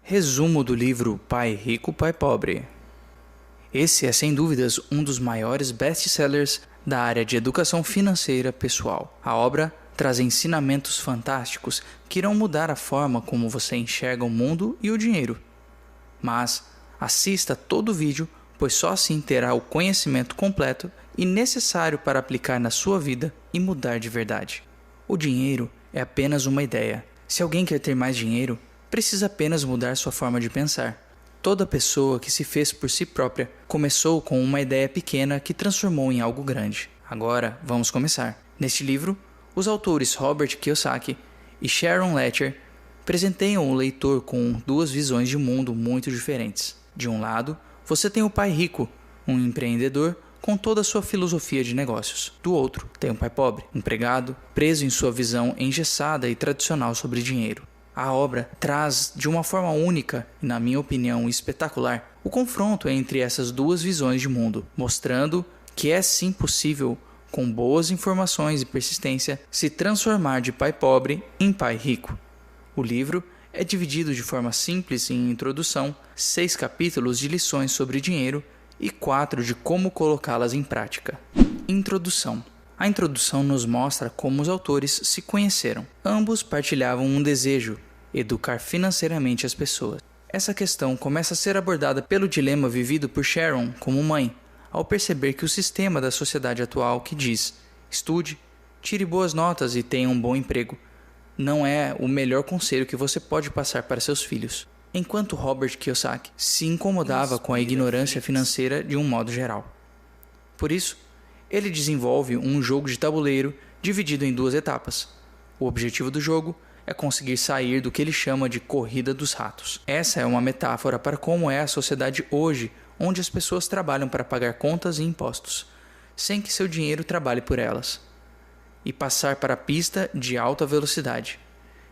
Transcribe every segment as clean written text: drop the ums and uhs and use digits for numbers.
Resumo do livro Pai Rico, Pai Pobre. Esse é sem dúvidas um dos maiores best-sellers da área de educação financeira pessoal. A obra traz ensinamentos fantásticos que irão mudar a forma como você enxerga o mundo e o dinheiro. Mas assista todo o vídeo, pois só assim terá o conhecimento completo e necessário para aplicar na sua vida e mudar de verdade. O dinheiro é apenas uma ideia. Se alguém quer ter mais dinheiro, precisa apenas mudar sua forma de pensar. Toda pessoa que se fez por si própria começou com uma ideia pequena que transformou em algo grande. Agora, vamos começar. Neste livro, os autores Robert Kiyosaki e Sharon Lechter presenteiam o leitor com duas visões de mundo muito diferentes. De um lado, você tem o pai rico, um empreendedor com toda a sua filosofia de negócios. Do outro, tem o pai pobre, empregado, preso em sua visão engessada e tradicional sobre dinheiro. A obra traz, de uma forma única e, na minha opinião, espetacular, o confronto entre essas duas visões de mundo, mostrando que é sim possível, com boas informações e persistência, se transformar de pai pobre em pai rico. O livro é dividido de forma simples em introdução, 6 capítulos de lições sobre dinheiro e 4 de como colocá-las em prática. Introdução. A introdução nos mostra como os autores se conheceram. Ambos partilhavam um desejo: educar financeiramente as pessoas. Essa questão começa a ser abordada pelo dilema vivido por Sharon como mãe, ao perceber que o sistema da sociedade atual que diz: estude, tire boas notas e tenha um bom emprego, não é o melhor conselho que você pode passar para seus filhos. Enquanto Robert Kiyosaki se incomodava com a ignorância financeira de um modo geral. Por isso, ele desenvolve um jogo de tabuleiro dividido em 2 etapas. O objetivo do jogo é conseguir sair do que ele chama de corrida dos ratos. Essa é uma metáfora para como é a sociedade hoje, onde as pessoas trabalham para pagar contas e impostos, sem que seu dinheiro trabalhe por elas, e passar para a pista de alta velocidade,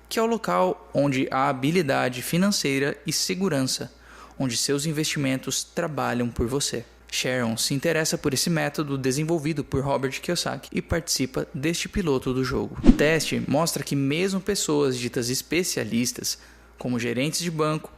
que é o local onde há habilidade financeira e segurança, onde seus investimentos trabalham por você. Sharon se interessa por esse método desenvolvido por Robert Kiyosaki e participa deste piloto do jogo. O teste mostra que mesmo pessoas ditas especialistas, como gerentes de banco,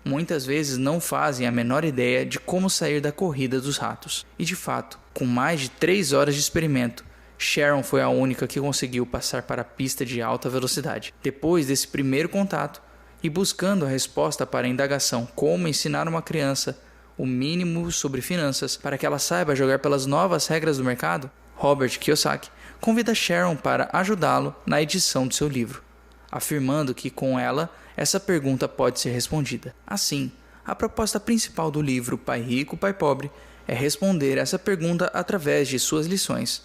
muitas vezes não fazem a menor ideia de como sair da corrida dos ratos. E de fato, com mais de 3 horas de experimento, Sharon foi a única que conseguiu passar para a pista de alta velocidade. Depois desse primeiro contato, e buscando a resposta para a indagação como ensinar uma criança o mínimo sobre finanças para que ela saiba jogar pelas novas regras do mercado, Robert Kiyosaki convida Sharon para ajudá-lo na edição do seu livro, afirmando que com ela essa pergunta pode ser respondida. Assim, a proposta principal do livro Pai Rico, Pai Pobre é responder essa pergunta através de suas lições,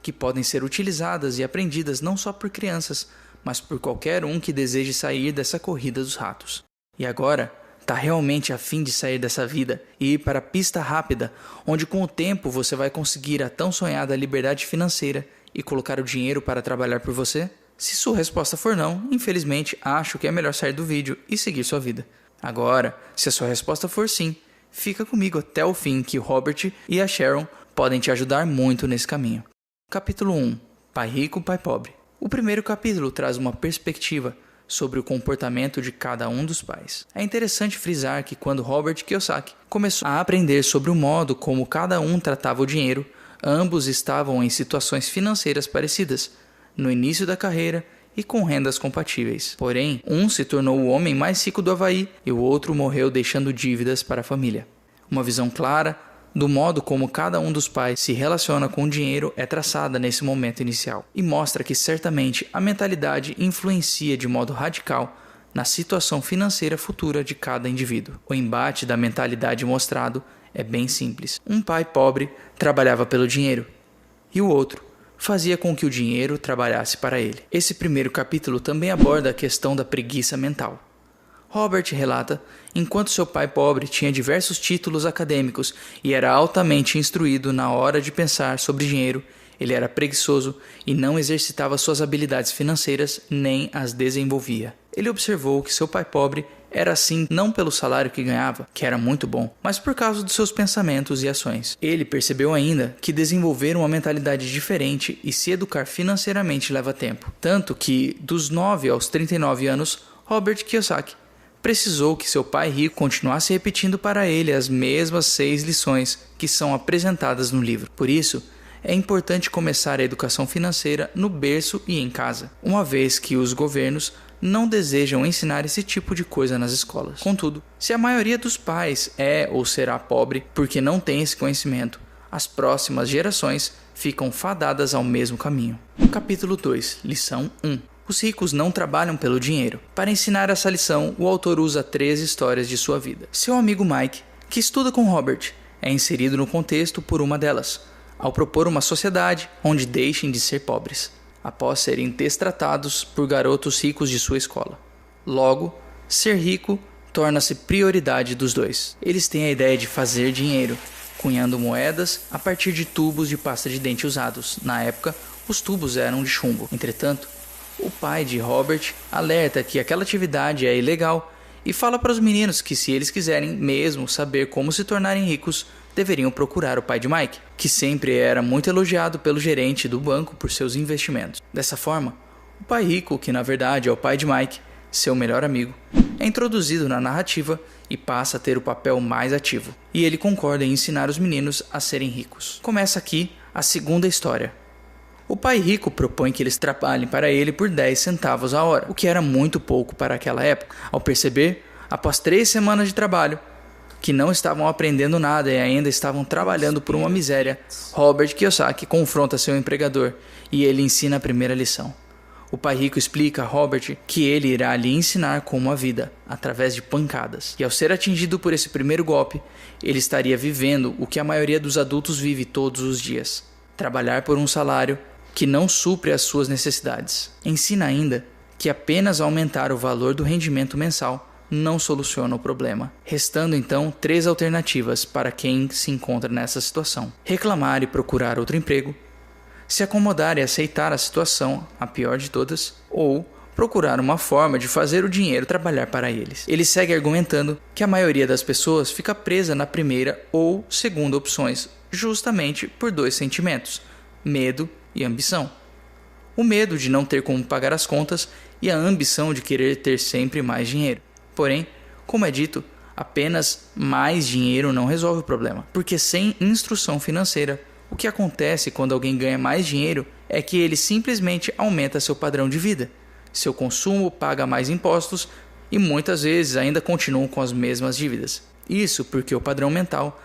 que podem ser utilizadas e aprendidas não só por crianças, mas por qualquer um que deseje sair dessa corrida dos ratos. E agora, está realmente a fim de sair dessa vida e ir para a pista rápida, onde com o tempo você vai conseguir a tão sonhada liberdade financeira e colocar o dinheiro para trabalhar por você? Se sua resposta for não, infelizmente acho que é melhor sair do vídeo e seguir sua vida. Agora, se a sua resposta for sim, fica comigo até o fim que o Robert e a Sharon podem te ajudar muito nesse caminho. Capítulo 1. Pai Rico, Pai Pobre. O primeiro capítulo traz uma perspectiva sobre o comportamento de cada um dos pais. É interessante frisar que quando Robert Kiyosaki começou a aprender sobre o modo como cada um tratava o dinheiro, ambos estavam em situações financeiras parecidas, no início da carreira e com rendas compatíveis. Porém, um se tornou o homem mais rico do Havaí e o outro morreu deixando dívidas para a família. Uma visão clara do modo como cada um dos pais se relaciona com o dinheiro é traçada nesse momento inicial e mostra que certamente a mentalidade influencia de modo radical na situação financeira futura de cada indivíduo. O embate da mentalidade mostrado é bem simples. Um pai pobre trabalhava pelo dinheiro e o outro fazia com que o dinheiro trabalhasse para ele. Esse primeiro capítulo também aborda a questão da preguiça mental. Robert relata, enquanto seu pai pobre tinha diversos títulos acadêmicos e era altamente instruído na hora de pensar sobre dinheiro, ele era preguiçoso e não exercitava suas habilidades financeiras nem as desenvolvia. Ele observou que seu pai pobre era assim não pelo salário que ganhava, que era muito bom, mas por causa dos seus pensamentos e ações. Ele percebeu ainda que desenvolver uma mentalidade diferente e se educar financeiramente leva tempo, tanto que dos 9 aos 39 anos, Robert Kiyosaki precisou que seu pai rico continuasse repetindo para ele as mesmas 6 lições que são apresentadas no livro. Por isso, é importante começar a educação financeira no berço e em casa, uma vez que os governos não desejam ensinar esse tipo de coisa nas escolas. Contudo, se a maioria dos pais é ou será pobre porque não tem esse conhecimento, as próximas gerações ficam fadadas ao mesmo caminho. Capítulo 2, lição 1. Os ricos não trabalham pelo dinheiro. Para ensinar essa lição, o autor usa 3 histórias de sua vida. Seu amigo Mike, que estuda com Robert, é inserido no contexto por uma delas, ao propor uma sociedade onde deixem de ser pobres, após serem destratados por garotos ricos de sua escola. Logo, ser rico torna-se prioridade dos dois. Eles têm a ideia de fazer dinheiro, cunhando moedas a partir de tubos de pasta de dente usados. Na época, os tubos eram de chumbo. Entretanto, o pai de Robert alerta que aquela atividade é ilegal e fala para os meninos que, se eles quiserem mesmo saber como se tornarem ricos, deveriam procurar o pai de Mike, que sempre era muito elogiado pelo gerente do banco por seus investimentos. Dessa forma, o pai rico, que na verdade é o pai de Mike, seu melhor amigo, é introduzido na narrativa e passa a ter o papel mais ativo. E ele concorda em ensinar os meninos a serem ricos. Começa aqui a segunda história. O pai rico propõe que eles trabalhem para ele por 10 centavos a hora, o que era muito pouco para aquela época. Ao perceber, após 3 semanas de trabalho, que não estavam aprendendo nada e ainda estavam trabalhando por uma miséria, Robert Kiyosaki confronta seu empregador e ele ensina a primeira lição. O pai rico explica a Robert que ele irá lhe ensinar como a vida, através de pancadas. E ao ser atingido por esse primeiro golpe, ele estaria vivendo o que a maioria dos adultos vive todos os dias: trabalhar por um salário que não supre as suas necessidades. Ensina ainda que apenas aumentar o valor do rendimento mensal não soluciona o problema, restando então 3 alternativas para quem se encontra nessa situação: reclamar e procurar outro emprego, se acomodar e aceitar a situação, a pior de todas, ou procurar uma forma de fazer o dinheiro trabalhar para eles. Ele segue argumentando que a maioria das pessoas fica presa na primeira ou segunda opções, justamente por 2 sentimentos: medo e ambição. O medo de não ter como pagar as contas e a ambição de querer ter sempre mais dinheiro. Porém, como é dito, apenas mais dinheiro não resolve o problema, porque sem instrução financeira, o que acontece quando alguém ganha mais dinheiro é que ele simplesmente aumenta seu padrão de vida, seu consumo, paga mais impostos e muitas vezes ainda continuam com as mesmas dívidas. Isso porque o padrão mental,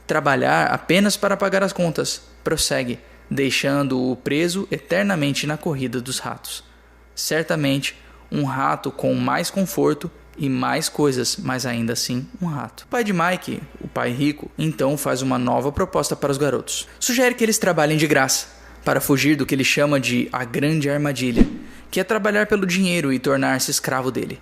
trabalhar apenas para pagar as contas, prossegue, deixando-o preso eternamente na corrida dos ratos. Certamente, um rato com mais conforto e mais coisas, mas ainda assim um rato. O pai de Mike, o pai rico, então faz uma nova proposta para os garotos. Sugere que eles trabalhem de graça, para fugir do que ele chama de a grande armadilha, que é trabalhar pelo dinheiro e tornar-se escravo dele.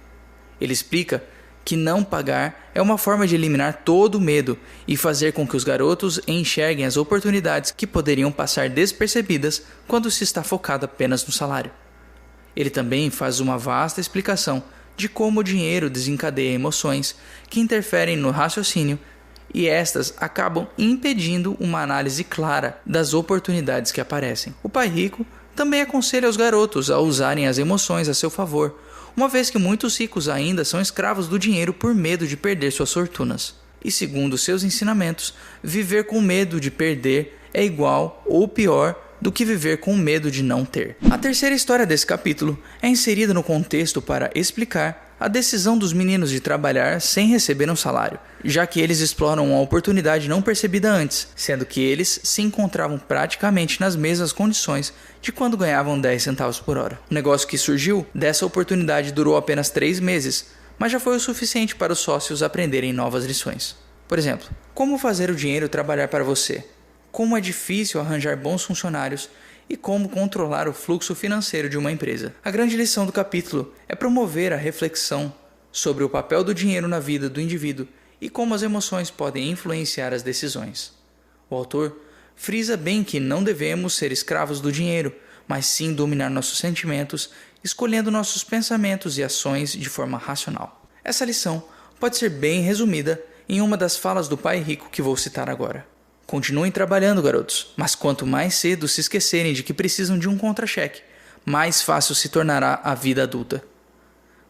Ele explica que não pagar é uma forma de eliminar todo o medo e fazer com que os garotos enxerguem as oportunidades que poderiam passar despercebidas quando se está focado apenas no salário. Ele também faz uma vasta explicação de como o dinheiro desencadeia emoções que interferem no raciocínio e estas acabam impedindo uma análise clara das oportunidades que aparecem. O pai rico também aconselha os garotos a usarem as emoções a seu favor, uma vez que muitos ricos ainda são escravos do dinheiro por medo de perder suas fortunas. E segundo seus ensinamentos, viver com medo de perder é igual ou pior do que viver com medo de não ter. A terceira história desse capítulo é inserida no contexto para explicar a decisão dos meninos de trabalhar sem receber um salário, já que eles exploram uma oportunidade não percebida antes, sendo que eles se encontravam praticamente nas mesmas condições de quando ganhavam 10 centavos por hora. O negócio que surgiu dessa oportunidade durou apenas 3 meses, mas já foi o suficiente para os sócios aprenderem novas lições. Por exemplo, como fazer o dinheiro trabalhar para você? Como é difícil arranjar bons funcionários e como controlar o fluxo financeiro de uma empresa. A grande lição do capítulo é promover a reflexão sobre o papel do dinheiro na vida do indivíduo e como as emoções podem influenciar as decisões. O autor frisa bem que não devemos ser escravos do dinheiro, mas sim dominar nossos sentimentos, escolhendo nossos pensamentos e ações de forma racional. Essa lição pode ser bem resumida em uma das falas do pai rico que vou citar agora. Continuem trabalhando, garotos, mas quanto mais cedo se esquecerem de que precisam de um contra-cheque, mais fácil se tornará a vida adulta.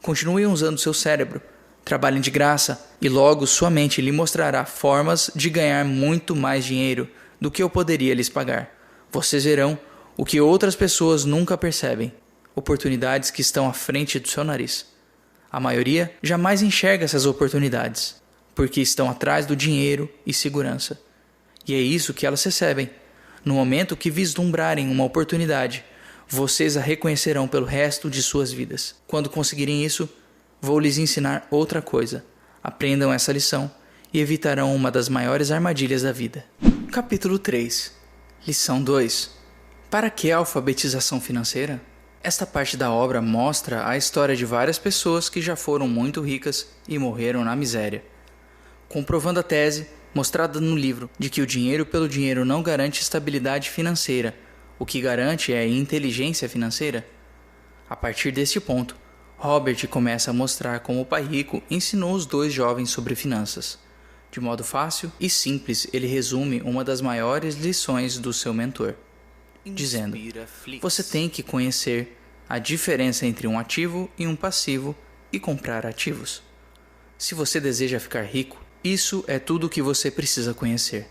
Continuem usando seu cérebro, Trabalhem de graça e logo sua mente lhe mostrará formas de ganhar muito mais dinheiro do que eu poderia lhes pagar. Vocês verão o que outras pessoas nunca percebem: oportunidades que estão à frente do seu nariz. A maioria jamais enxerga essas oportunidades, porque estão atrás do dinheiro e segurança. E é isso que elas recebem. No momento que vislumbrarem uma oportunidade, vocês a reconhecerão pelo resto de suas vidas. Quando conseguirem isso, vou lhes ensinar outra coisa. Aprendam essa lição e evitarão uma das maiores armadilhas da vida. Capítulo 3. Lição 2. Para que a alfabetização financeira? Esta parte da obra mostra a história de várias pessoas que já foram muito ricas e morreram na miséria, comprovando a tese, mostrada no livro, de que o dinheiro pelo dinheiro não garante estabilidade financeira. O que garante é inteligência financeira. A partir deste ponto, Robert começa a mostrar como o pai rico ensinou os dois jovens sobre finanças. De modo fácil e simples, ele resume uma das maiores lições do seu mentor, dizendo: você tem que conhecer a diferença entre um ativo e um passivo e comprar ativos. Se você deseja ficar rico, isso é tudo o que você precisa conhecer.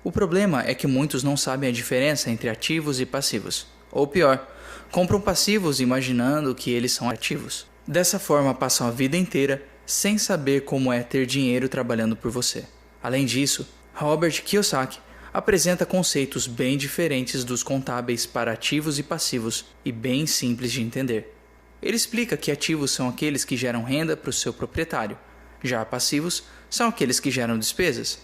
O problema é que muitos não sabem a diferença entre ativos e passivos. Ou pior, compram passivos imaginando que eles são ativos. Dessa forma, passam a vida inteira sem saber como é ter dinheiro trabalhando por você. Além disso, Robert Kiyosaki apresenta conceitos bem diferentes dos contábeis para ativos e passivos e bem simples de entender. Ele explica que ativos são aqueles que geram renda para o seu proprietário, já passivos são aqueles que geram despesas.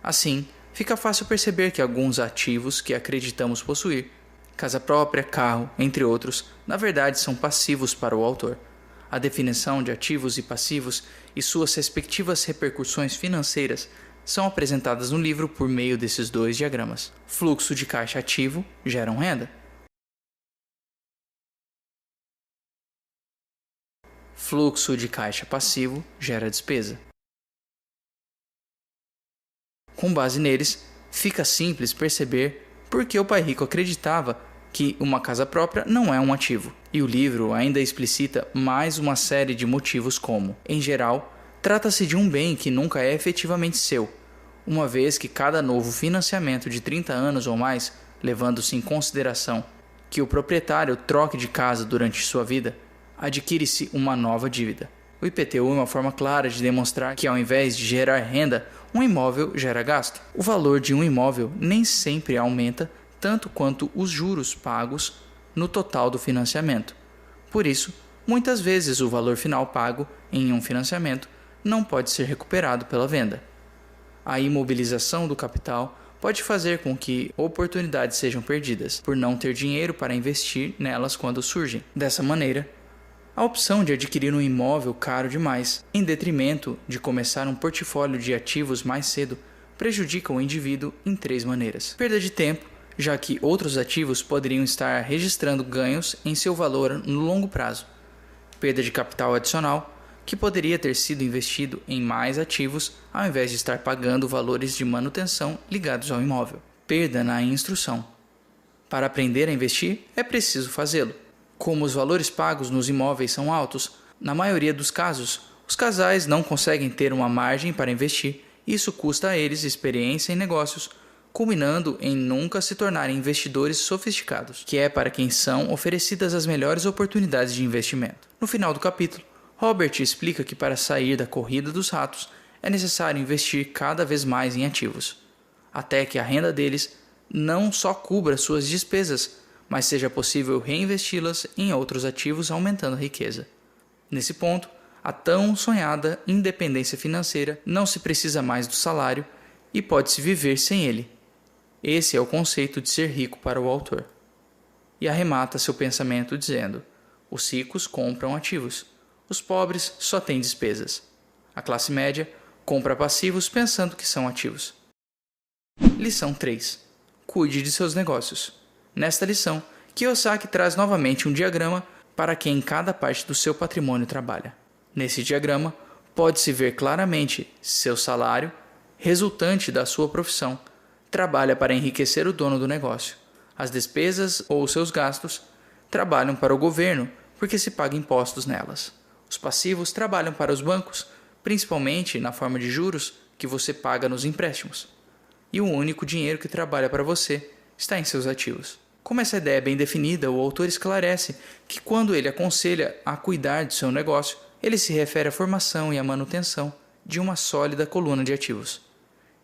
Assim, fica fácil perceber que alguns ativos que acreditamos possuir, casa própria, carro, entre outros, na verdade são passivos para o autor. A definição de ativos e passivos e suas respectivas repercussões financeiras são apresentadas no livro por meio desses dois diagramas. Fluxo de caixa ativo geram renda. Fluxo de caixa passivo gera despesa. Com base neles, fica simples perceber por que o pai rico acreditava que uma casa própria não é um ativo. E o livro ainda explicita mais uma série de motivos como, em geral, trata-se de um bem que nunca é efetivamente seu, uma vez que cada novo financiamento de 30 anos ou mais, levando-se em consideração que o proprietário troque de casa durante sua vida, adquire-se uma nova dívida. O IPTU é uma forma clara de demonstrar que, ao invés de gerar renda, um imóvel gera gasto. O valor de um imóvel nem sempre aumenta tanto quanto os juros pagos no total do financiamento. Por isso, muitas vezes o valor final pago em um financiamento não pode ser recuperado pela venda. A imobilização do capital pode fazer com que oportunidades sejam perdidas, por não ter dinheiro para investir nelas quando surgem. Dessa maneira, a opção de adquirir um imóvel caro demais, em detrimento de começar um portfólio de ativos mais cedo, prejudica o indivíduo em 3 maneiras. Perda de tempo, já que outros ativos poderiam estar registrando ganhos em seu valor no longo prazo. Perda de capital adicional, que poderia ter sido investido em mais ativos ao invés de estar pagando valores de manutenção ligados ao imóvel. Perda na instrução. Para aprender a investir, é preciso fazê-lo. Como os valores pagos nos imóveis são altos, na maioria dos casos, os casais não conseguem ter uma margem para investir e isso custa a eles experiência em negócios, culminando em nunca se tornarem investidores sofisticados, que é para quem são oferecidas as melhores oportunidades de investimento. No final do capítulo, Robert explica que para sair da corrida dos ratos é necessário investir cada vez mais em ativos, até que a renda deles não só cubra suas despesas, mas seja possível reinvesti-las em outros ativos, aumentando a riqueza. Nesse ponto, a tão sonhada independência financeira não se precisa mais do salário e pode-se viver sem ele. Esse é o conceito de ser rico para o autor. E arremata seu pensamento dizendo: os ricos compram ativos, os pobres só têm despesas. A classe média compra passivos pensando que são ativos. Lição 3. Cuide de seus negócios. Nesta lição, Kiyosaki traz novamente um diagrama para quem cada parte do seu patrimônio trabalha. Nesse diagrama, pode-se ver claramente seu salário, resultante da sua profissão, trabalha para enriquecer o dono do negócio. As despesas ou seus gastos trabalham para o governo porque se paga impostos nelas. Os passivos trabalham para os bancos principalmente na forma de juros que você paga nos empréstimos. E o único dinheiro que trabalha para você está em seus ativos. Como essa ideia é bem definida, o autor esclarece que quando ele aconselha a cuidar do seu negócio, ele se refere à formação e à manutenção de uma sólida coluna de ativos.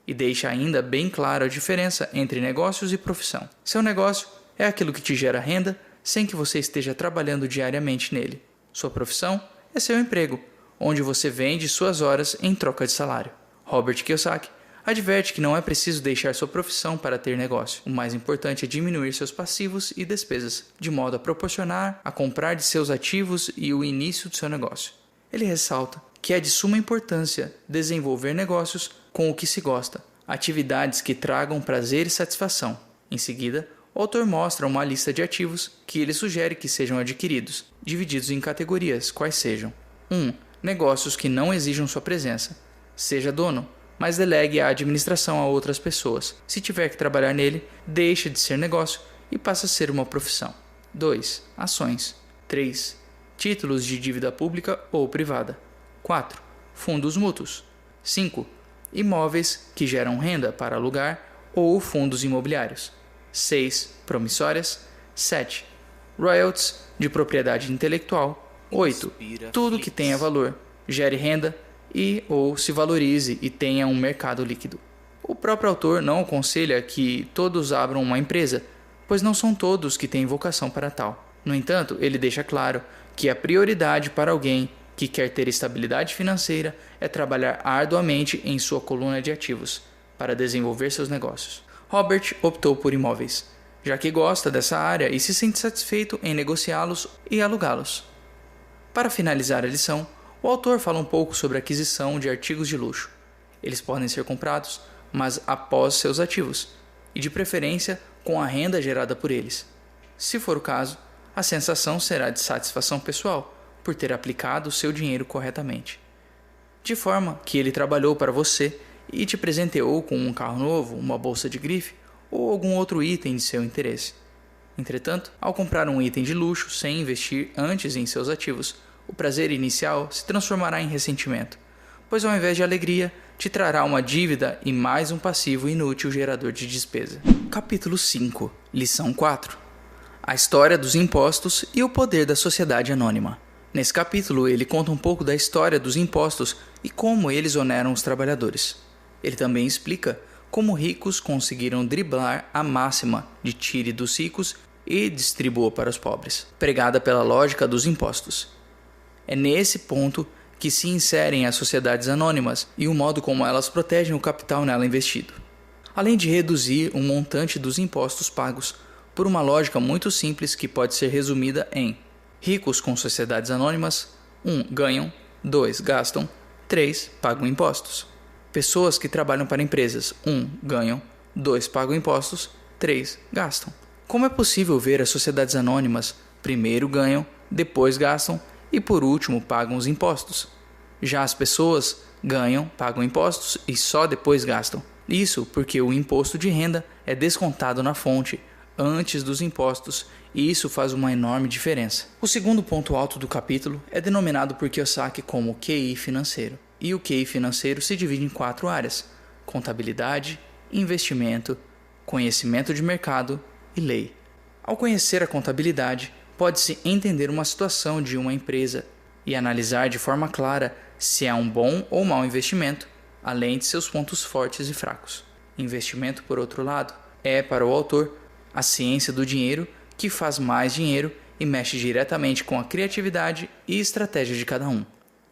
E deixa ainda bem clara a diferença entre negócios e profissão. Seu negócio é aquilo que te gera renda sem que você esteja trabalhando diariamente nele. Sua profissão é seu emprego, onde você vende suas horas em troca de salário. Robert Kiyosaki adverte que não é preciso deixar sua profissão para ter negócio. O mais importante é diminuir seus passivos e despesas, de modo a proporcionar a comprar de seus ativos e o início do seu negócio. Ele ressalta que é de suma importância desenvolver negócios com o que se gosta, atividades que tragam prazer e satisfação. Em seguida, o autor mostra uma lista de ativos que ele sugere que sejam adquiridos, divididos em categorias, quais sejam: 1. Negócios que não exijam sua presença. Seja dono, mas delegue a administração a outras pessoas. Se tiver que trabalhar nele, deixa de ser negócio e passa a ser uma profissão. 2. Ações. 3. Títulos de dívida pública ou privada. 4. Fundos mútuos. 5. Imóveis que geram renda para alugar ou fundos imobiliários. 6. Promissórias. 7. Royalties de propriedade intelectual. 8. Tudo que tenha valor, gere renda e ou se valorize e tenha um mercado líquido. O próprio autor não aconselha que todos abram uma empresa, pois não são todos que têm vocação para tal. No entanto, ele deixa claro que a prioridade para alguém que quer ter estabilidade financeira é trabalhar arduamente em sua coluna de ativos para desenvolver seus negócios. Robert optou por imóveis, já que gosta dessa área e se sente satisfeito em negociá-los e alugá-los. Para finalizar a lição, o autor fala um pouco sobre a aquisição de artigos de luxo. Eles podem ser comprados, mas após seus ativos, e de preferência com a renda gerada por eles. Se for o caso, a sensação será de satisfação pessoal por ter aplicado o seu dinheiro corretamente. De forma que ele trabalhou para você e te presenteou com um carro novo, uma bolsa de grife ou algum outro item de seu interesse. Entretanto, ao comprar um item de luxo sem investir antes em seus ativos, o prazer inicial se transformará em ressentimento, pois ao invés de alegria, te trará uma dívida e mais um passivo inútil gerador de despesa. Capítulo 5. Lição 4. A história dos impostos e o poder da sociedade anônima. Nesse capítulo, ele conta um pouco da história dos impostos e como eles oneram os trabalhadores. Ele também explica como ricos conseguiram driblar a máxima de tire dos ricos e distribua para os pobres, pregada pela lógica dos impostos. É nesse ponto que se inserem as sociedades anônimas e o modo como elas protegem o capital nela investido. Além de reduzir o montante dos impostos pagos por uma lógica muito simples que pode ser resumida em: ricos com sociedades anônimas, 1. Ganham, 2. Gastam, 3. Pagam impostos. Pessoas que trabalham para empresas, 1. Ganham, 2. Pagam impostos, 3. Gastam. Como é possível ver as sociedades anônimas primeiro ganham, depois gastam e por último pagam os impostos? Já as pessoas ganham, pagam impostos e só depois gastam. Isso porque o imposto de renda é descontado na fonte antes dos impostos, e isso faz uma enorme diferença. O segundo ponto alto do capítulo é denominado por Kiyosaki como QI financeiro. E o QI financeiro se divide em 4 áreas: contabilidade, investimento, conhecimento de mercado e lei. Ao conhecer a contabilidade, pode-se entender uma situação de uma empresa e analisar de forma clara se é um bom ou mau investimento, além de seus pontos fortes e fracos. Investimento, por outro lado, é, para o autor, a ciência do dinheiro que faz mais dinheiro e mexe diretamente com a criatividade e estratégia de cada um.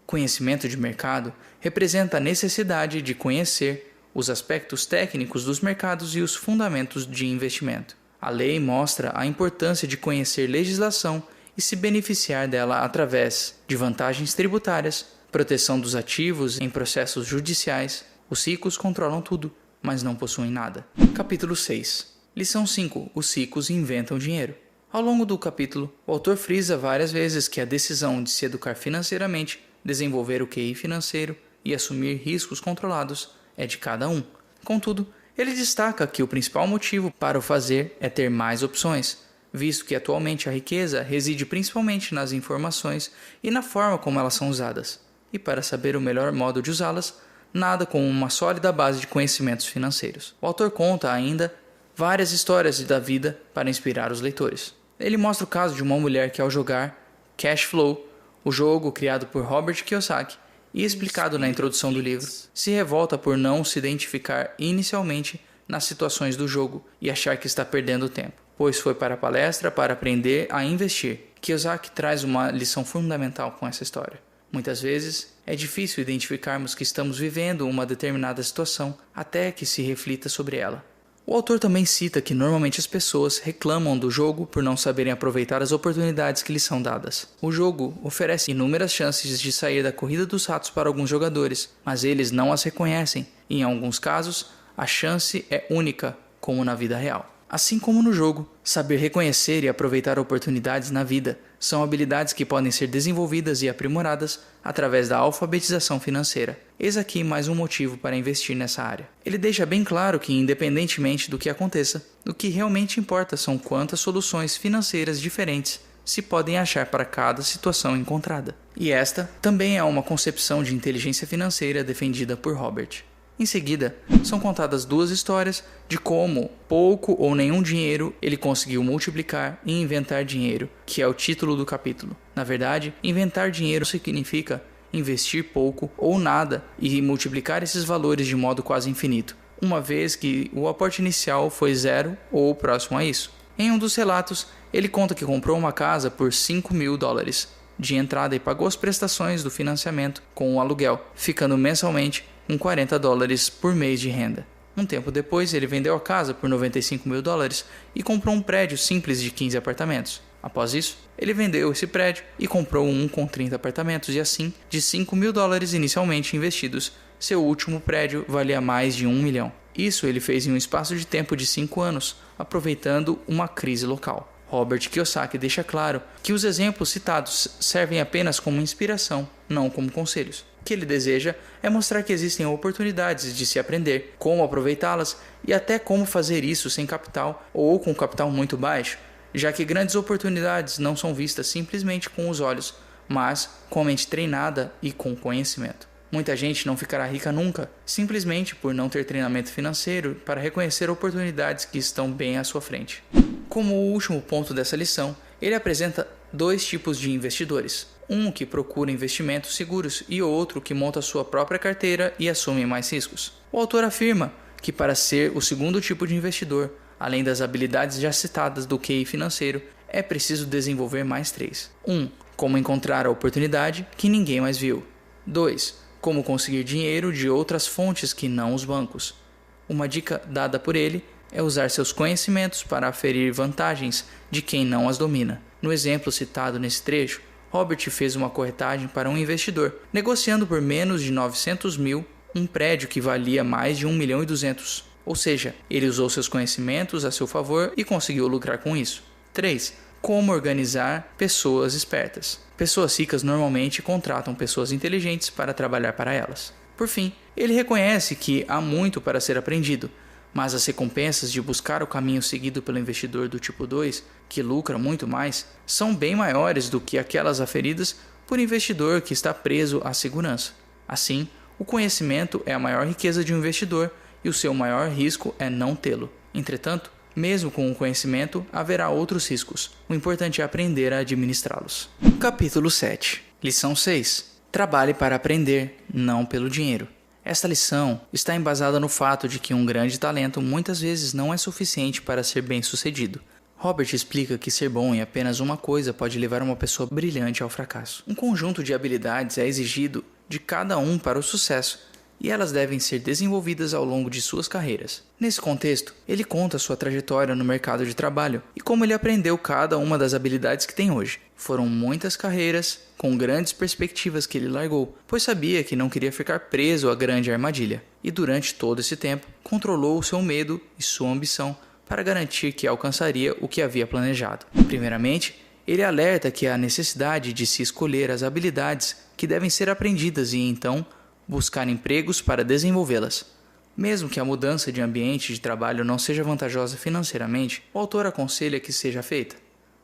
Conhecimento de mercado representa a necessidade de conhecer os aspectos técnicos dos mercados e os fundamentos de investimento. A lei mostra a importância de conhecer legislação e se beneficiar dela através de vantagens tributárias, proteção dos ativos em processos judiciais. Os ricos controlam tudo, mas não possuem nada. Capítulo 6. Lição 5. Os ricos inventam dinheiro. Ao longo do capítulo, o autor frisa várias vezes que a decisão de se educar financeiramente, desenvolver o QI financeiro e assumir riscos controlados é de cada um. Contudo, ele destaca que o principal motivo para o fazer é ter mais opções, visto que atualmente a riqueza reside principalmente nas informações e na forma como elas são usadas. e para saber o melhor modo de usá-las, nada como uma sólida base de conhecimentos financeiros. O autor conta ainda várias histórias da vida para inspirar os leitores. Ele mostra o caso de uma mulher que, ao jogar Cash Flow, o jogo criado por Robert Kiyosaki e explicado na introdução do livro, se revolta por não se identificar inicialmente nas situações do jogo e achar que está perdendo tempo, pois foi para a palestra para aprender a investir. Kiyosaki traz uma lição fundamental com essa história. Muitas vezes, é difícil identificarmos que estamos vivendo uma determinada situação até que se reflita sobre ela. O autor também cita que normalmente as pessoas reclamam do jogo por não saberem aproveitar as oportunidades que lhes são dadas. O jogo oferece inúmeras chances de sair da corrida dos ratos para alguns jogadores, mas eles não as reconhecem e, em alguns casos, a chance é única, como na vida real. Assim como no jogo, saber reconhecer e aproveitar oportunidades na vida são habilidades que podem ser desenvolvidas e aprimoradas através da alfabetização financeira. Eis aqui mais um motivo para investir nessa área. Ele deixa bem claro que, independentemente do que aconteça, o que realmente importa são quantas soluções financeiras diferentes se podem achar para cada situação encontrada. E esta também é uma concepção de inteligência financeira defendida por Robert. Em seguida, são contadas duas histórias de como pouco ou nenhum dinheiro ele conseguiu multiplicar e inventar dinheiro, que é o título do capítulo. Na verdade, inventar dinheiro significa investir pouco ou nada e multiplicar esses valores de modo quase infinito, uma vez que o aporte inicial foi zero ou próximo a isso. Em um dos relatos, ele conta que comprou uma casa por $5.000 de entrada e pagou as prestações do financiamento com o aluguel, ficando mensalmente com $40 por mês de renda. Um tempo depois, ele vendeu a casa por $95.000 e comprou um prédio simples de 15 apartamentos. Após isso, ele vendeu esse prédio e comprou um com 30 apartamentos e assim, de $5.000 inicialmente investidos, seu último prédio valia mais de $1 milhão. Isso ele fez em um espaço de tempo de 5 anos, aproveitando uma crise local. Robert Kiyosaki deixa claro que os exemplos citados servem apenas como inspiração, não como conselhos. O que ele deseja é mostrar que existem oportunidades de se aprender, como aproveitá-las e até como fazer isso sem capital ou com capital muito baixo, já que grandes oportunidades não são vistas simplesmente com os olhos, mas com a mente treinada e com conhecimento. Muita gente não ficará rica nunca, simplesmente por não ter treinamento financeiro para reconhecer oportunidades que estão bem à sua frente. Como último ponto dessa lição, ele apresenta dois tipos de investidores. Um que procura investimentos seguros e outro que monta sua própria carteira e assume mais riscos. O autor afirma que para ser o segundo tipo de investidor, além das habilidades já citadas do QI financeiro, é preciso desenvolver mais 3. 1. Como encontrar a oportunidade que ninguém mais viu. 2. Como conseguir dinheiro de outras fontes que não os bancos. Uma dica dada por ele é usar seus conhecimentos para aferir vantagens de quem não as domina. No exemplo citado nesse trecho, Robert fez uma corretagem para um investidor, negociando por menos de 900 mil um prédio que valia mais de 1.200.000. Ou seja, ele usou seus conhecimentos a seu favor e conseguiu lucrar com isso. 3. Como organizar pessoas espertas. Pessoas ricas normalmente contratam pessoas inteligentes para trabalhar para elas. Por fim, ele reconhece que há muito para ser aprendido, mas as recompensas de buscar o caminho seguido pelo investidor do tipo 2, que lucra muito mais, são bem maiores do que aquelas aferidas por investidor que está preso à segurança. Assim, o conhecimento é a maior riqueza de um investidor e o seu maior risco é não tê-lo. Entretanto, mesmo com o conhecimento, haverá outros riscos. O importante é aprender a administrá-los. Capítulo 7. Lição 6. Trabalhe para aprender, não pelo dinheiro. Esta lição está embasada no fato de que um grande talento muitas vezes não é suficiente para ser bem-sucedido. Robert explica que ser bom em apenas uma coisa pode levar uma pessoa brilhante ao fracasso. Um conjunto de habilidades é exigido de cada um para o sucesso, e elas devem ser desenvolvidas ao longo de suas carreiras. Nesse contexto, ele conta sua trajetória no mercado de trabalho e como ele aprendeu cada uma das habilidades que tem hoje. Foram muitas carreiras com grandes perspectivas que ele largou, pois sabia que não queria ficar preso à grande armadilha. E durante todo esse tempo, controlou o seu medo e sua ambição para garantir que alcançaria o que havia planejado. Primeiramente, ele alerta que há necessidade de se escolher as habilidades que devem ser aprendidas e então buscar empregos para desenvolvê-las. Mesmo que a mudança de ambiente de trabalho não seja vantajosa financeiramente, o autor aconselha que seja feita,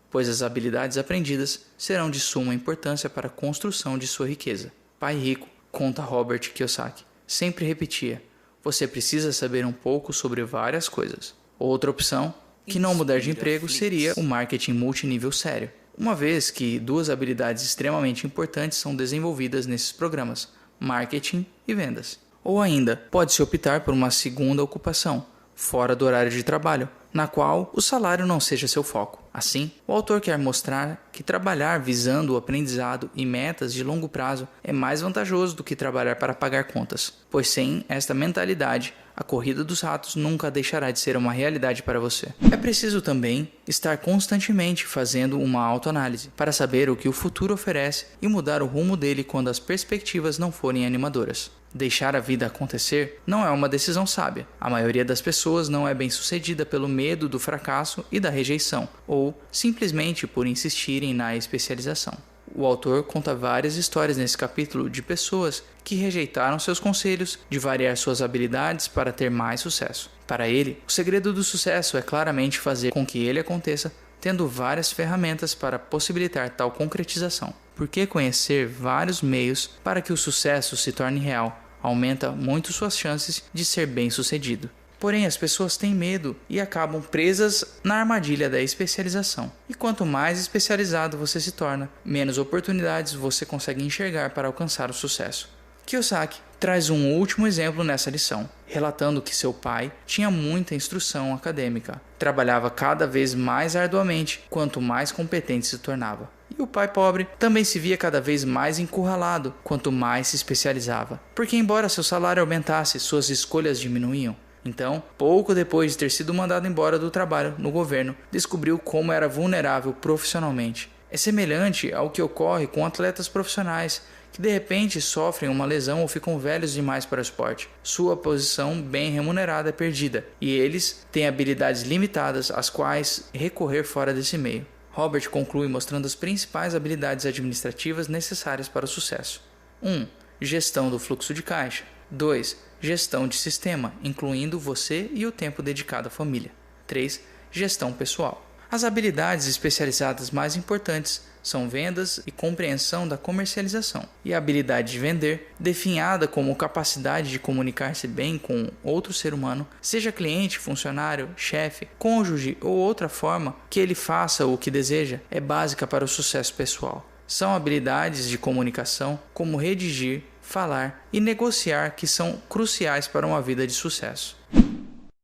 pois as habilidades aprendidas serão de suma importância para a construção de sua riqueza. pai rico, conta Robert Kiyosaki, sempre repetia: você precisa saber um pouco sobre várias coisas. Outra opção, que não mudar de emprego, seria o marketing multinível sério, uma vez que duas habilidades extremamente importantes são desenvolvidas nesses programas: marketing e vendas. Ou ainda, pode-se optar por uma segunda ocupação, fora do horário de trabalho, na qual o salário não seja seu foco. Assim, o autor quer mostrar que trabalhar visando o aprendizado e metas de longo prazo é mais vantajoso do que trabalhar para pagar contas, pois sem esta mentalidade, a corrida dos ratos nunca deixará de ser uma realidade para você. É preciso também estar constantemente fazendo uma autoanálise para saber o que o futuro oferece e mudar o rumo dele quando as perspectivas não forem animadoras. Deixar a vida acontecer não é uma decisão sábia. A maioria das pessoas não é bem-sucedida pelo medo do fracasso e da rejeição, ou simplesmente por insistirem na especialização. O autor conta várias histórias nesse capítulo de pessoas que rejeitaram seus conselhos de variar suas habilidades para ter mais sucesso. Para ele, o segredo do sucesso é claramente fazer com que ele aconteça, tendo várias ferramentas para possibilitar tal concretização. Porque conhecer vários meios para que o sucesso se torne real aumenta muito suas chances de ser bem-sucedido. Porém, as pessoas têm medo e acabam presas na armadilha da especialização. E quanto mais especializado você se torna, menos oportunidades você consegue enxergar para alcançar o sucesso. Kiyosaki traz um último exemplo nessa lição, relatando que seu pai tinha muita instrução acadêmica, trabalhava cada vez mais arduamente quanto mais competente se tornava. E o pai pobre também se via cada vez mais encurralado quanto mais se especializava, porque embora seu salário aumentasse, suas escolhas diminuíam. Então, pouco depois de ter sido mandado embora do trabalho no governo, descobriu como era vulnerável profissionalmente. É semelhante ao que ocorre com atletas profissionais, que de repente sofrem uma lesão ou ficam velhos demais para o esporte. Sua posição bem remunerada é perdida, e eles têm habilidades limitadas às quais recorrer fora desse meio. Robert conclui mostrando as principais habilidades administrativas necessárias para o sucesso. 1. Gestão do fluxo de caixa. 2. Gestão de sistema, incluindo você e o tempo dedicado à família. 3. Gestão pessoal. As habilidades especializadas mais importantes são vendas e compreensão da comercialização, e a habilidade de vender, definhada como capacidade de comunicar-se bem com outro ser humano, seja cliente, funcionário, chefe, cônjuge ou outra forma que ele faça o que deseja, é básica para o sucesso pessoal. São habilidades de comunicação, como redigir, falar e negociar, que são cruciais para uma vida de sucesso.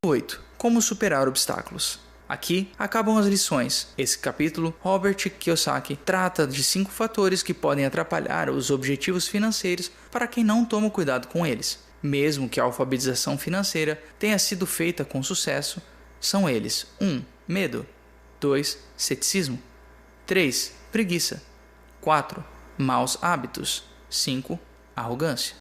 8. Como superar obstáculos. Aqui acabam as lições. Esse capítulo, Robert Kiyosaki trata de 5 fatores que podem atrapalhar os objetivos financeiros para quem não toma cuidado com eles. Mesmo que a alfabetização financeira tenha sido feita com sucesso, são eles: 1. Medo. 2. Ceticismo. 3. Preguiça. 4. Maus hábitos. 5. Arrogância.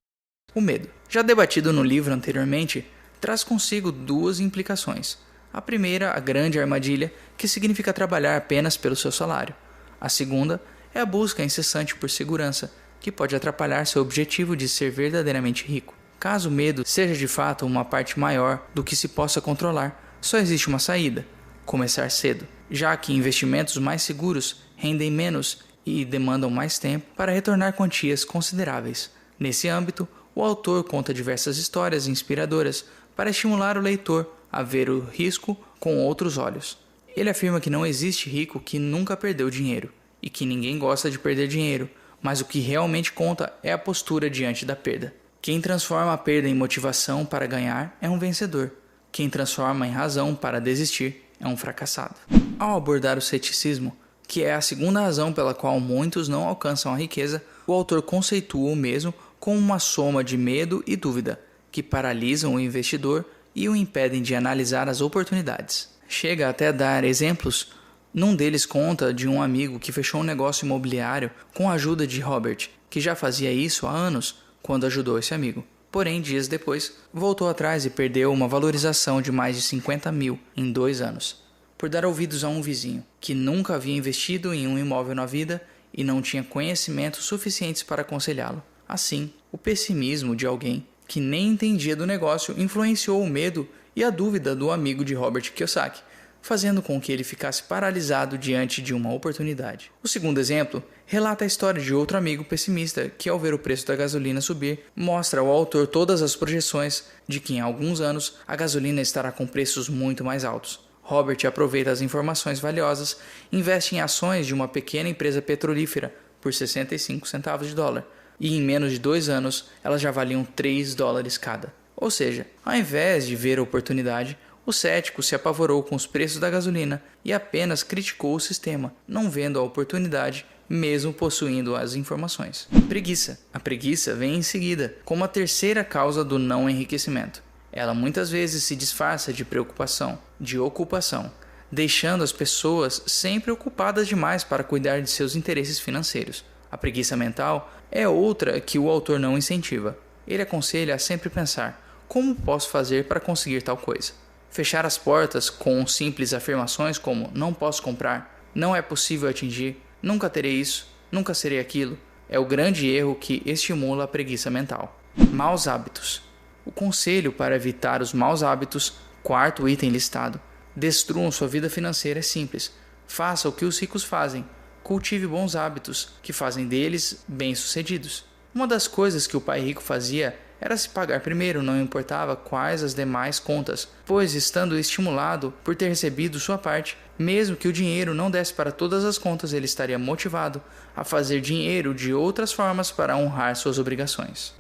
O medo, já debatido no livro anteriormente, traz consigo 2 implicações. A primeira, a grande armadilha, que significa trabalhar apenas pelo seu salário. A segunda é a busca incessante por segurança, que pode atrapalhar seu objetivo de ser verdadeiramente rico. Caso o medo seja de fato uma parte maior do que se possa controlar, só existe uma saída: começar cedo, já que investimentos mais seguros rendem menos e demandam mais tempo para retornar quantias consideráveis. Nesse âmbito, o autor conta diversas histórias inspiradoras para estimular o leitor a ver o risco com outros olhos. Ele afirma que não existe rico que nunca perdeu dinheiro, e que ninguém gosta de perder dinheiro, mas o que realmente conta é a postura diante da perda. Quem transforma a perda em motivação para ganhar é um vencedor. Quem transforma em razão para desistir é um fracassado. Ao abordar o ceticismo, que é a segunda razão pela qual muitos não alcançam a riqueza, o autor conceitua o mesmo como uma soma de medo e dúvida, que paralisam o investidor e o impedem de analisar as oportunidades. Chega até a dar exemplos. Num deles conta de um amigo que fechou um negócio imobiliário com a ajuda de Robert, que já fazia isso há anos quando ajudou esse amigo. Porém, dias depois, voltou atrás e perdeu uma valorização de mais de 50 mil em 2 anos, por dar ouvidos a um vizinho, que nunca havia investido em um imóvel na vida e não tinha conhecimentos suficientes para aconselhá-lo. Assim, o pessimismo de alguém que nem entendia do negócio influenciou o medo e a dúvida do amigo de Robert Kiyosaki, fazendo com que ele ficasse paralisado diante de uma oportunidade. O segundo exemplo relata a história de outro amigo pessimista que, ao ver o preço da gasolina subir, mostra ao autor todas as projeções de que em alguns anos a gasolina estará com preços muito mais altos. Robert aproveita as informações valiosas e investe em ações de uma pequena empresa petrolífera por 65 centavos de dólar, e em menos de 2 anos elas já valiam 3 dólares cada. Ou seja, ao invés de ver a oportunidade, o cético se apavorou com os preços da gasolina e apenas criticou o sistema, não vendo a oportunidade, mesmo possuindo as informações. Preguiça. A preguiça vem em seguida, como a terceira causa do não enriquecimento. Ela muitas vezes se disfarça de preocupação, de ocupação, deixando as pessoas sempre ocupadas demais para cuidar de seus interesses financeiros. A preguiça mental é outra que o autor não incentiva. Ele aconselha a sempre pensar: como posso fazer para conseguir tal coisa? Fechar as portas com simples afirmações como não posso comprar, não é possível atingir, nunca terei isso, nunca serei aquilo, é o grande erro que estimula a preguiça mental. Maus hábitos. O conselho para evitar os maus hábitos, quarto item listado: destruam sua vida financeira, é simples. Faça o que os ricos fazem. Cultive bons hábitos que fazem deles bem-sucedidos. Uma das coisas que o pai rico fazia era se pagar primeiro, não importava quais as demais contas, pois, estando estimulado por ter recebido sua parte, mesmo que o dinheiro não desse para todas as contas, ele estaria motivado a fazer dinheiro de outras formas para honrar suas obrigações.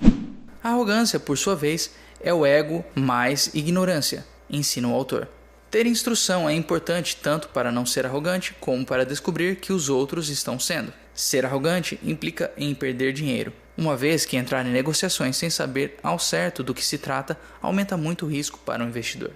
A arrogância, por sua vez, é o ego mais ignorância, ensina o autor. Ter instrução é importante tanto para não ser arrogante como para descobrir que os outros estão sendo. Ser arrogante implica em perder dinheiro, uma vez que entrar em negociações sem saber ao certo do que se trata aumenta muito o risco para o investidor.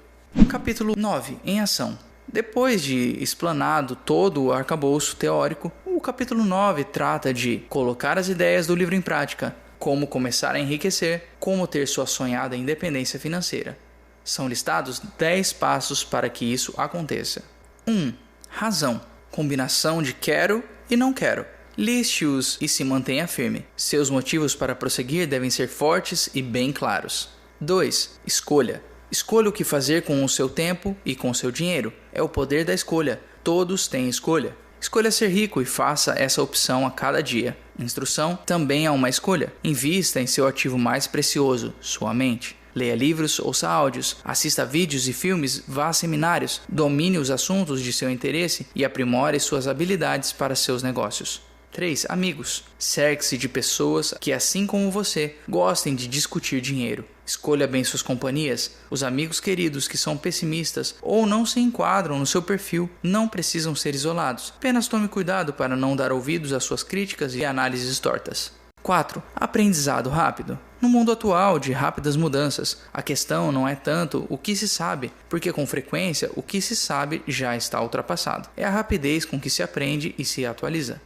Capítulo 9. Em ação. Depois de explanado todo o arcabouço teórico, o capítulo 9 trata de colocar as ideias do livro em prática, como começar a enriquecer, como ter sua sonhada independência financeira. São listados 10 passos para que isso aconteça. 1. Razão. Combinação de quero e não quero. Liste-os e se mantenha firme. Seus motivos para prosseguir devem ser fortes e bem claros. 2. Escolha. Escolha o que fazer com o seu tempo e com o seu dinheiro. É o poder da escolha. Todos têm escolha. Escolha ser rico e faça essa opção a cada dia. Instrução também é uma escolha. Invista em seu ativo mais precioso, sua mente. Leia livros, ouça áudios, assista vídeos e filmes, vá a seminários, domine os assuntos de seu interesse e aprimore suas habilidades para seus negócios. 3. Amigos. Cerque-se de pessoas que, assim como você, gostem de discutir dinheiro. Escolha bem suas companhias. Os amigos queridos que são pessimistas ou não se enquadram no seu perfil não precisam ser isolados. Apenas tome cuidado para não dar ouvidos às suas críticas e análises tortas. 4. Aprendizado rápido. No mundo atual de rápidas mudanças, a questão não é tanto o que se sabe, porque com frequência o que se sabe já está ultrapassado. É a rapidez com que se aprende e se atualiza.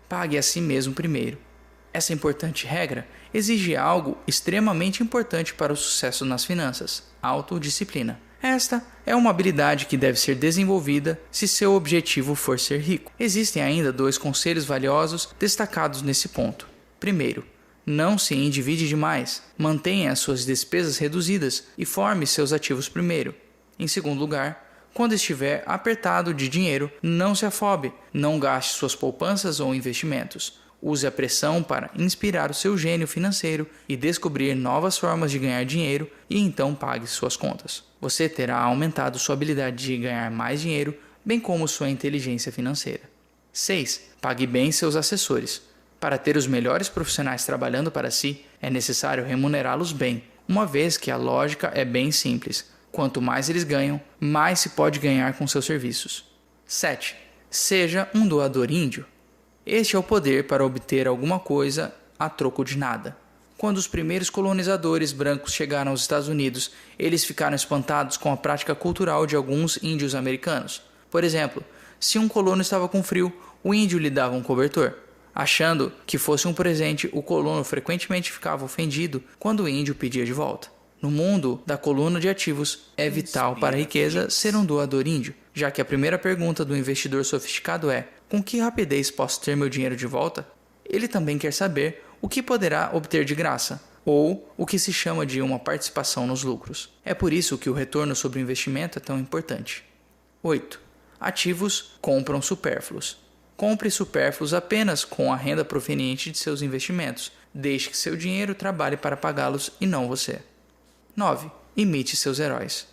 Pague a si mesmo primeiro. Essa importante regra exige algo extremamente importante para o sucesso nas finanças: autodisciplina. Esta é uma habilidade que deve ser desenvolvida se seu objetivo for ser rico. Existem ainda 2 conselhos valiosos destacados nesse ponto. Primeiro, não se endivide demais. Mantenha as suas despesas reduzidas e forme seus ativos primeiro. Em segundo lugar, quando estiver apertado de dinheiro, não se afobe. Não gaste suas poupanças ou investimentos. Use a pressão para inspirar o seu gênio financeiro e descobrir novas formas de ganhar dinheiro e então pague suas contas. Você terá aumentado sua habilidade de ganhar mais dinheiro, bem como sua inteligência financeira. 6. Pague bem seus assessores. Para ter os melhores profissionais trabalhando para si, é necessário remunerá-los bem, uma vez que a lógica é bem simples. Quanto mais eles ganham, mais se pode ganhar com seus serviços. 7. Seja um doador índio. Este é o poder para obter alguma coisa a troco de nada. Quando os primeiros colonizadores brancos chegaram aos Estados Unidos, eles ficaram espantados com a prática cultural de alguns índios americanos. Por exemplo, se um colono estava com frio, o índio lhe dava um cobertor. Achando que fosse um presente, o colono frequentemente ficava ofendido quando o índio pedia de volta. No mundo da coluna de ativos, é vital para a riqueza ser um doador índio, já que a primeira pergunta do investidor sofisticado é: com que rapidez posso ter meu dinheiro de volta? Ele também quer saber o que poderá obter de graça, ou o que se chama de uma participação nos lucros. É por isso que o retorno sobre o investimento é tão importante. 8. Ativos compram supérfluos. Compre supérfluos apenas com a renda proveniente de seus investimentos. Deixe que seu dinheiro trabalhe para pagá-los e não você. 9. Imite seus heróis.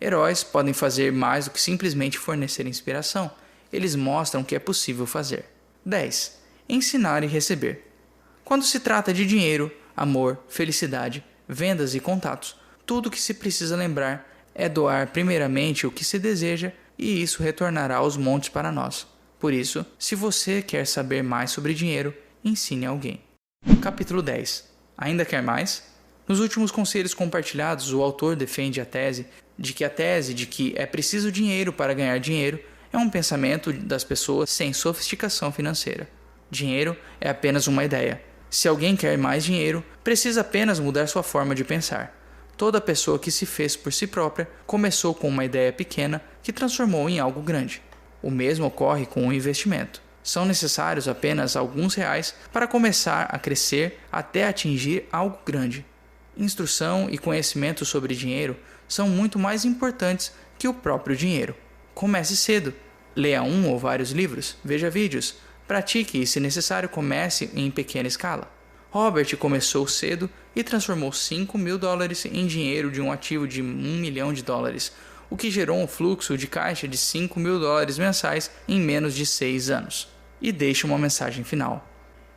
Heróis podem fazer mais do que simplesmente fornecer inspiração. Eles mostram que é possível fazer. 10. Ensinar e receber. Quando se trata de dinheiro, amor, felicidade, vendas e contatos, tudo o que se precisa lembrar é doar primeiramente o que se deseja e isso retornará aos montes para nós. Por isso, se você quer saber mais sobre dinheiro, ensine alguém. Capítulo 10. Ainda quer mais? Nos últimos conselhos compartilhados, o autor defende a tese de que é preciso dinheiro para ganhar dinheiro é um pensamento das pessoas sem sofisticação financeira. Dinheiro é apenas uma ideia. Se alguém quer mais dinheiro, precisa apenas mudar sua forma de pensar. Toda pessoa que se fez por si própria começou com uma ideia pequena que transformou em algo grande. O mesmo ocorre com o investimento. São necessários apenas alguns reais para começar a crescer até atingir algo grande. Instrução e conhecimento sobre dinheiro são muito mais importantes que o próprio dinheiro. Comece cedo. Leia um ou vários livros, veja vídeos, pratique e, se necessário, comece em pequena escala. Robert começou cedo e transformou $5.000 em dinheiro de um ativo de $1 milhão, o que gerou um fluxo de caixa de $5.000 mensais em menos de 6 anos. E deixe uma mensagem final.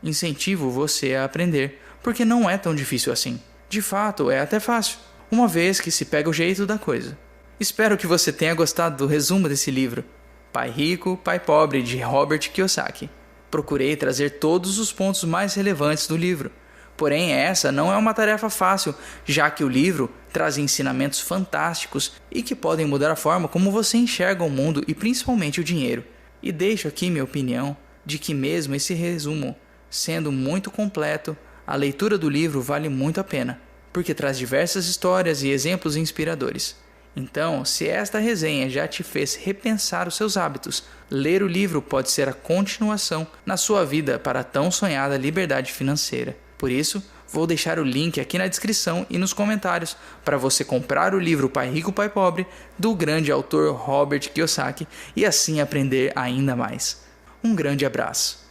Incentivo você a aprender, porque não é tão difícil assim. De fato, é até fácil, uma vez que se pega o jeito da coisa. Espero que você tenha gostado do resumo desse livro, Pai Rico, Pai Pobre, de Robert Kiyosaki. Procurei trazer todos os pontos mais relevantes do livro. Porém, essa não é uma tarefa fácil, já que o livro traz ensinamentos fantásticos e que podem mudar a forma como você enxerga o mundo e principalmente o dinheiro. E deixo aqui minha opinião de que mesmo esse resumo sendo muito completo, a leitura do livro vale muito a pena, porque traz diversas histórias e exemplos inspiradores. Então, se esta resenha já te fez repensar os seus hábitos, ler o livro pode ser a continuação na sua vida para a tão sonhada liberdade financeira. Por isso, vou deixar o link aqui na descrição e nos comentários para você comprar o livro Pai Rico, Pai Pobre, do grande autor Robert Kiyosaki, e assim aprender ainda mais. Um grande abraço.